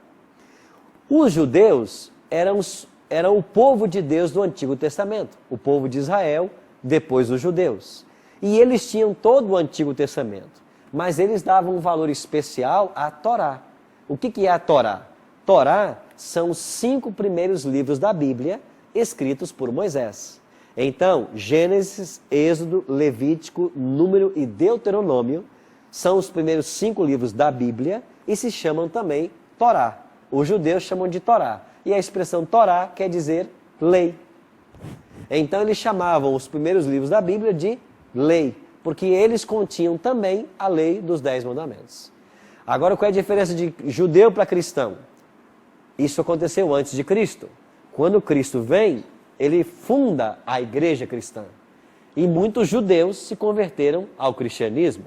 Os judeus eram o povo de Deus do Antigo Testamento. O povo de Israel, depois os judeus. E eles tinham todo o Antigo Testamento. Mas eles davam um valor especial à Torá. O que é a Torá? Torá são os 5 primeiros livros da Bíblia escritos por Moisés. Então, Gênesis, Êxodo, Levítico, Número e Deuteronômio são os primeiros 5 livros da Bíblia e se chamam também Torá. Os judeus chamam de Torá. E a expressão Torá quer dizer lei. Então, eles chamavam os primeiros livros da Bíblia de lei, porque eles continham também a lei dos 10 mandamentos. Agora, qual é a diferença de judeu para cristão? Isso aconteceu antes de Cristo. Quando Cristo vem, ele funda a igreja cristã. E muitos judeus se converteram ao cristianismo.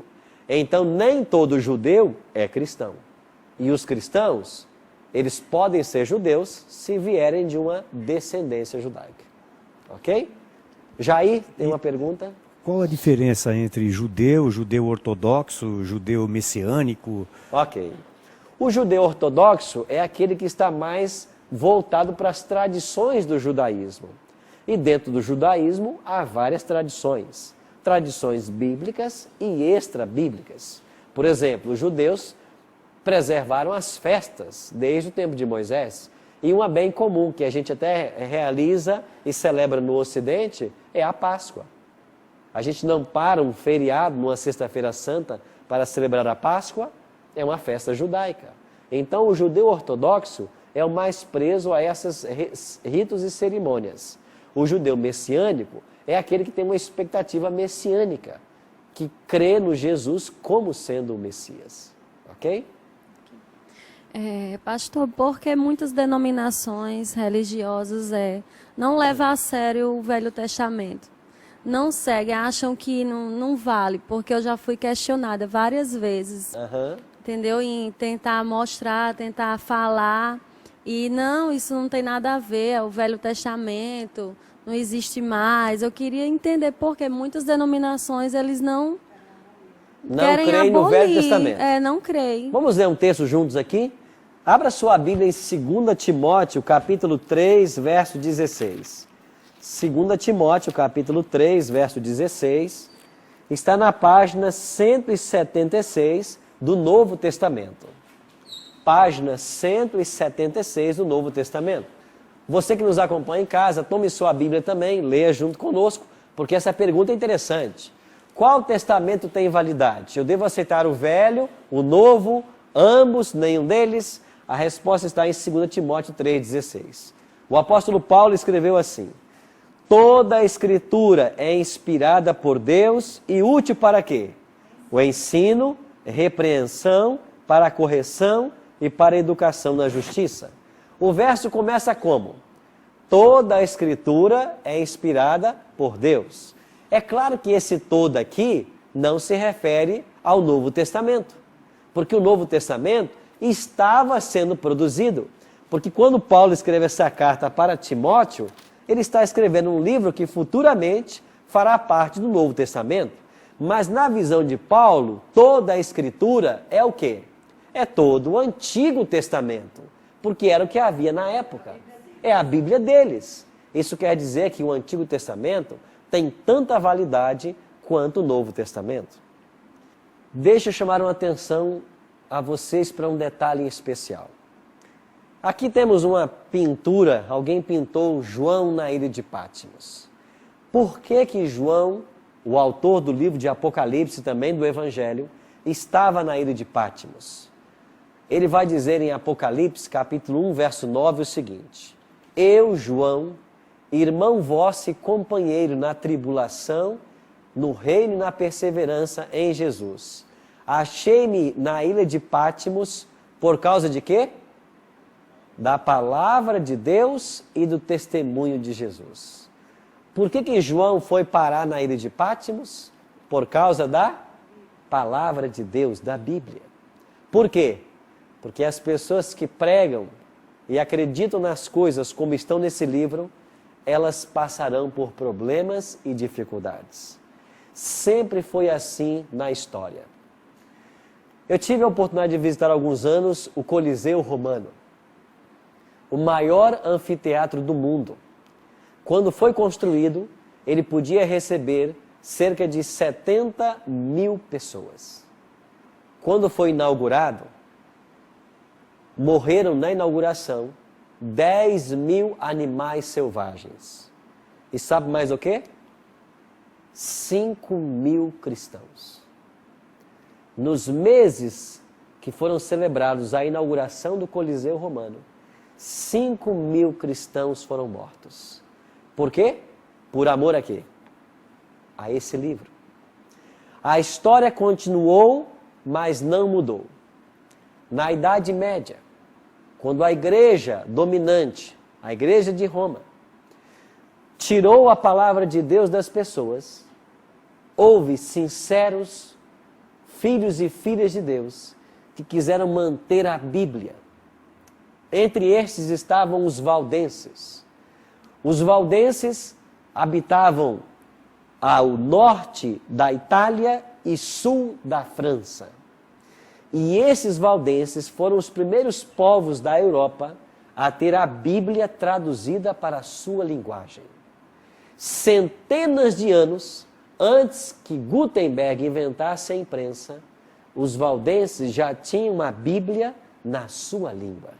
Então, nem todo judeu é cristão. E os cristãos, eles podem ser judeus se vierem de uma descendência judaica. Ok? Jair, tem uma pergunta? Qual a diferença entre judeu, judeu ortodoxo, judeu messiânico? Ok. O judeu ortodoxo é aquele que está mais voltado para as tradições do judaísmo. E dentro do judaísmo há várias tradições. Tradições bíblicas e extra-bíblicas. Por exemplo, os judeus preservaram as festas desde o tempo de Moisés. E uma bem comum que a gente até realiza e celebra no Ocidente é a Páscoa. A gente não para um feriado numa sexta-feira santa para celebrar a Páscoa, é uma festa judaica. Então o judeu ortodoxo é o mais preso a esses ritos e cerimônias. O judeu messiânico é aquele que tem uma expectativa messiânica, que crê no Jesus como sendo o Messias. Ok? Pastor, porque muitas denominações religiosas não levam a sério o Velho Testamento? Não seguem, acham que não vale, porque eu já fui questionada várias vezes, entendeu? Em tentar mostrar, tentar falar E não, isso não tem nada a ver, é o Velho Testamento, não existe mais. Eu queria entender porque muitas denominações, eles não querem creem no Velho Testamento. Não creem. Vamos ler um texto juntos aqui? Abra sua Bíblia em 2 Timóteo, capítulo 3, verso 16. 2 Timóteo, capítulo 3, verso 16, está na página 176 do Novo Testamento. Página 176 do Novo Testamento. Você que nos acompanha em casa, tome sua Bíblia também, leia junto conosco, porque essa pergunta é interessante. Qual testamento tem validade? Eu devo aceitar o velho, o novo, ambos, nenhum deles? A resposta está em 2 Timóteo 3,16. O apóstolo Paulo escreveu assim: toda a escritura é inspirada por Deus e útil para quê? O ensino, repreensão, para a correção e para a educação na justiça. O verso começa como? Toda a escritura é inspirada por Deus. É claro que esse todo aqui não se refere ao Novo Testamento, porque o Novo Testamento estava sendo produzido. Porque quando Paulo escreve essa carta para Timóteo, ele está escrevendo um livro que futuramente fará parte do Novo Testamento. Mas na visão de Paulo, toda a escritura é o quê? É todo o Antigo Testamento, porque era o que havia na época. É a Bíblia deles. Isso quer dizer que o Antigo Testamento tem tanta validade quanto o Novo Testamento. Deixa eu chamar uma atenção a vocês para um detalhe em especial. Aqui temos uma pintura, alguém pintou João na ilha de Patmos. Por que João, o autor do livro de Apocalipse, também do Evangelho, estava na ilha de Patmos? Ele vai dizer em Apocalipse, capítulo 1, verso 9, o seguinte: eu, João, irmão vosso e companheiro na tribulação, no reino e na perseverança em Jesus, achei-me na ilha de Patmos por causa de quê? Da palavra de Deus e do testemunho de Jesus. Por que João foi parar na ilha de Patmos? Por causa da palavra de Deus, da Bíblia. Por quê? Porque as pessoas que pregam e acreditam nas coisas como estão nesse livro, elas passarão por problemas e dificuldades. Sempre foi assim na história. Eu tive a oportunidade de visitar há alguns anos o Coliseu Romano, o maior anfiteatro do mundo. Quando foi construído, ele podia receber cerca de 70 mil pessoas. Quando foi inaugurado, morreram na inauguração 10 mil animais selvagens. E sabe mais o quê? 5 mil cristãos. Nos meses que foram celebrados a inauguração do Coliseu Romano, 5 mil cristãos foram mortos. Por quê? Por amor a quê? A esse livro. A história continuou, mas não mudou. Na Idade Média, quando a igreja dominante, a igreja de Roma, tirou a palavra de Deus das pessoas, houve sinceros filhos e filhas de Deus que quiseram manter a Bíblia. Entre estes estavam os valdenses. Os valdenses habitavam ao norte da Itália e sul da França. E esses valdenses foram os primeiros povos da Europa a ter a Bíblia traduzida para a sua linguagem. Centenas de anos antes que Gutenberg inventasse a imprensa, os valdenses já tinham a Bíblia na sua língua.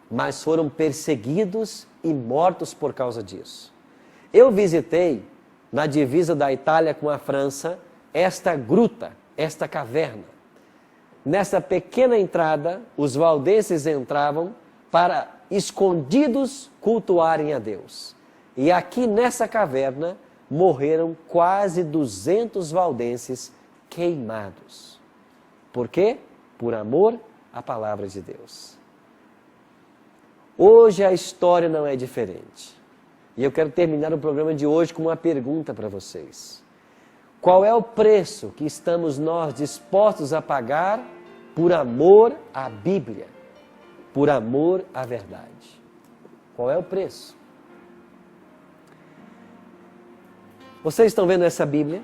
Mas foram perseguidos e mortos por causa disso. Eu visitei, na divisa da Itália com a França, esta gruta, esta caverna. Nessa pequena entrada, os valdenses entravam para, escondidos, cultuarem a Deus. E aqui nessa caverna, morreram quase 200 valdenses queimados. Por quê? Por amor à palavra de Deus. Hoje a história não é diferente. E eu quero terminar o programa de hoje com uma pergunta para vocês. Qual é o preço que estamos nós dispostos a pagar por amor à Bíblia? por amor à verdade. Qual é o preço? Vocês estão vendo essa Bíblia?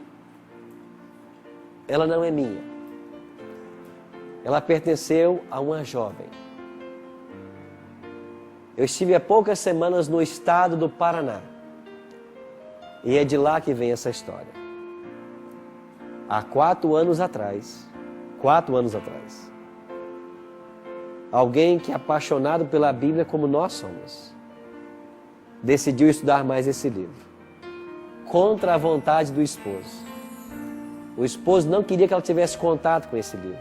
Ela não é minha. Ela pertenceu a uma jovem. Eu estive há poucas semanas no estado do Paraná. E é de lá que vem essa história. Há 4 anos atrás, alguém que é apaixonado pela Bíblia como nós somos, decidiu estudar mais esse livro. Contra a vontade do esposo. O esposo não queria que ela tivesse contato com esse livro.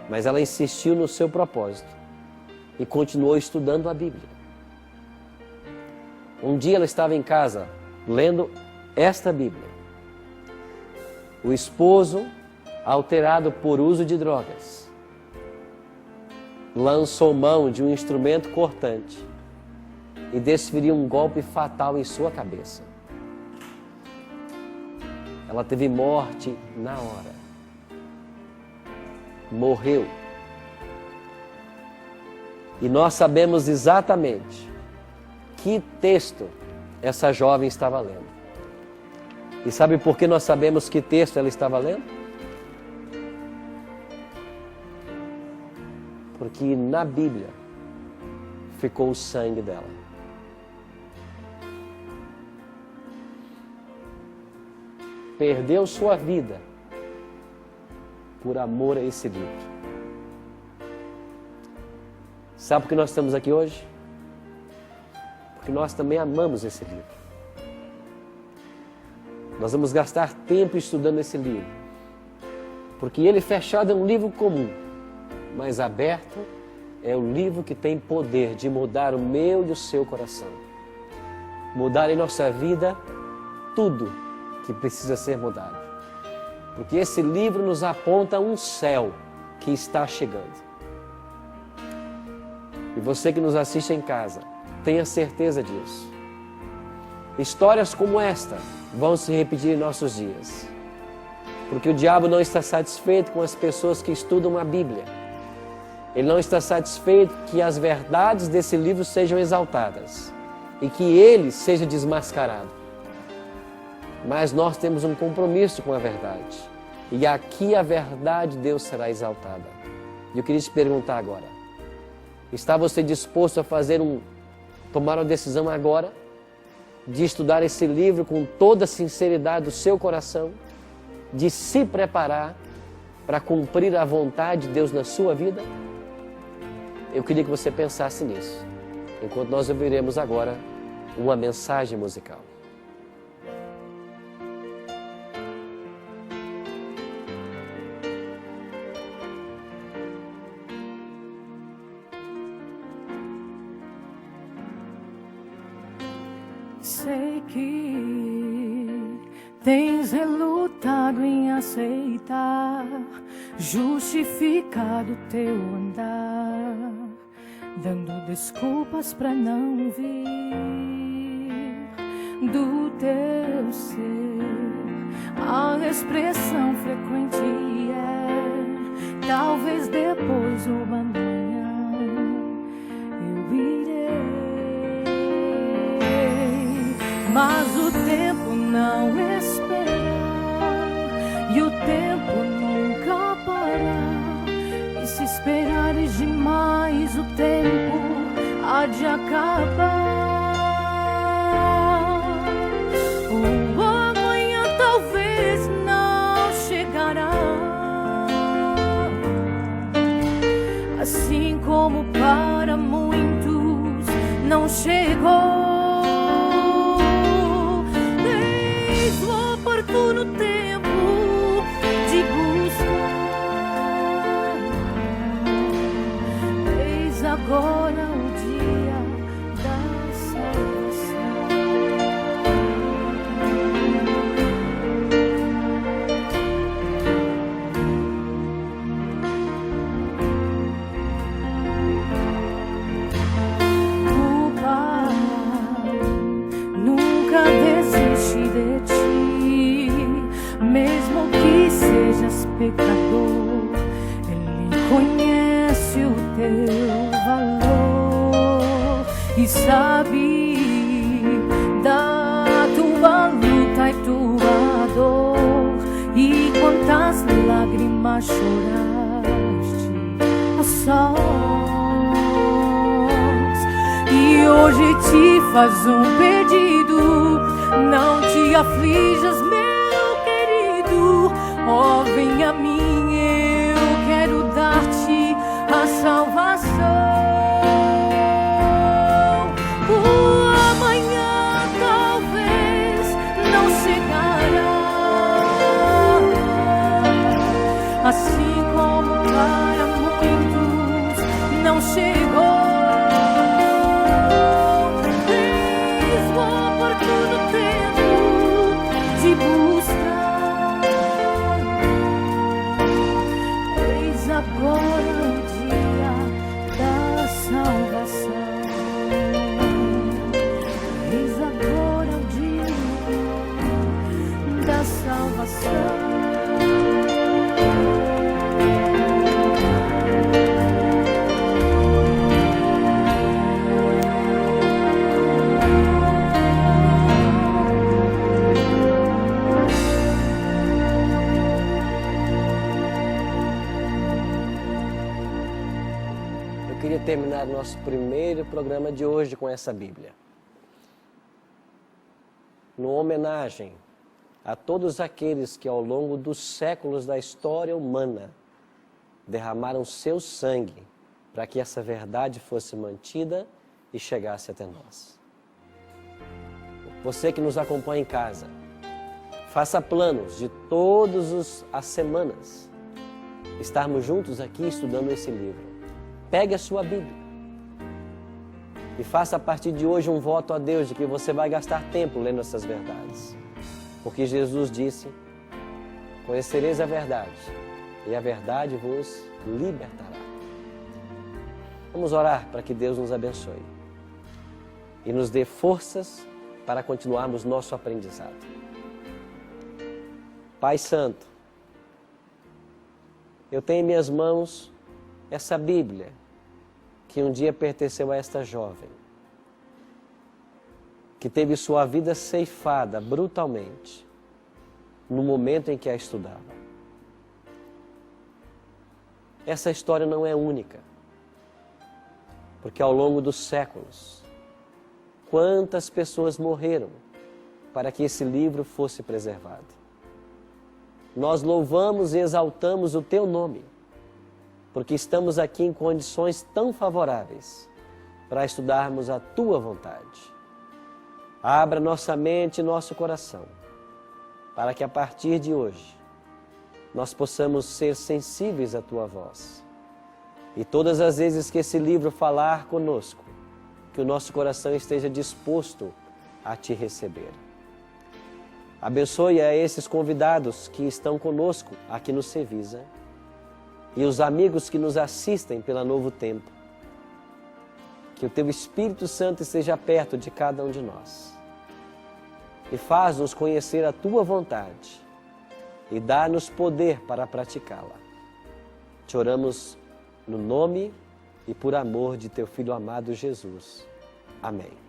Mas ela insistiu no seu propósito. E continuou estudando a Bíblia. Um dia ela estava em casa, lendo esta Bíblia. O esposo, alterado por uso de drogas, lançou mão de um instrumento cortante e desferiu um golpe fatal em sua cabeça. Ela teve morte na hora. Morreu. E nós sabemos exatamente que texto essa jovem estava lendo. E sabe por que nós sabemos que texto ela estava lendo? Porque na Bíblia ficou o sangue dela. Perdeu sua vida por amor a esse livro. Sabe por que nós estamos aqui hoje? Porque nós também amamos esse livro. Nós vamos gastar tempo estudando esse livro. Porque ele fechado é um livro comum, mas aberto é o livro que tem poder de mudar o meu e o seu coração. Mudar em nossa vida tudo que precisa ser mudado. Porque esse livro nos aponta um céu que está chegando. E você que nos assiste em casa, tenha certeza disso. Histórias como esta vão se repetir em nossos dias. Porque o diabo não está satisfeito com as pessoas que estudam a Bíblia. Ele não está satisfeito que as verdades desse livro sejam exaltadas e que ele seja desmascarado. Mas nós temos um compromisso com a verdade. E aqui a verdade de Deus será exaltada. E eu queria te perguntar agora. Está você disposto a tomar uma decisão agora? De estudar esse livro com toda a sinceridade do seu coração? De se preparar para cumprir a vontade de Deus na sua vida? Eu queria que você pensasse nisso. Enquanto nós ouviremos agora uma mensagem musical. Sei que tens relutado em aceitar, justificado teu andar, dando desculpas pra não vir do teu ser. A expressão frequente é: talvez depois ou amanhã eu irei. Mas o tempo não espera e o tempo nunca para. E se esperares demais, o tempo há de acabar. O amanhã talvez não chegará, assim como para muitos não chegou. No tempo de buscar, eis agora o dia da salvação. O Pai nunca desiste de ti. Mesmo que sejas pecador, Ele conhece o teu valor. que sabe da tua luta e tua dor, e quantas lágrimas choraste a sós. E hoje te faz um pedido: não te aflijas, meu querido. Oh, vem a mim, eu quero dar-te a salvação. O amanhã talvez não chegará, assim como para muitos não chegou. Eis o oportuno tempo de buscar. Eis agora o dia da salvação. Eis agora o dia da salvação. Eu queria terminar nosso primeiro programa de hoje com essa Bíblia. Numa homenagem a todos aqueles que ao longo dos séculos da história humana derramaram seu sangue para que essa verdade fosse mantida e chegasse até nós. Você que nos acompanha em casa, faça planos de todas as semanas estarmos juntos aqui estudando esse livro. Pegue a sua Bíblia e faça a partir de hoje um voto a Deus de que você vai gastar tempo lendo essas verdades. Porque Jesus disse: conhecereis a verdade e a verdade vos libertará. Vamos orar para que Deus nos abençoe e nos dê forças para continuarmos nosso aprendizado. Pai Santo, eu tenho em minhas mãos essa Bíblia que um dia pertenceu a esta jovem, que teve sua vida ceifada brutalmente no momento em que a estudava. Essa história não é única, porque ao longo dos séculos, quantas pessoas morreram para que esse livro fosse preservado. Nós louvamos e exaltamos o Teu nome, porque estamos aqui em condições tão favoráveis para estudarmos a Tua vontade. Abra nossa mente e nosso coração, para que a partir de hoje nós possamos ser sensíveis à Tua voz. E todas as vezes que esse livro falar conosco, que o nosso coração esteja disposto a Te receber. Abençoe a esses convidados que estão conosco aqui no Cevisa e os amigos que nos assistem pela Novo Tempo. Que o Teu Espírito Santo esteja perto de cada um de nós e faz-nos conhecer a Tua vontade e dá-nos poder para praticá-la. Te oramos no nome e por amor de Teu Filho amado Jesus. Amém.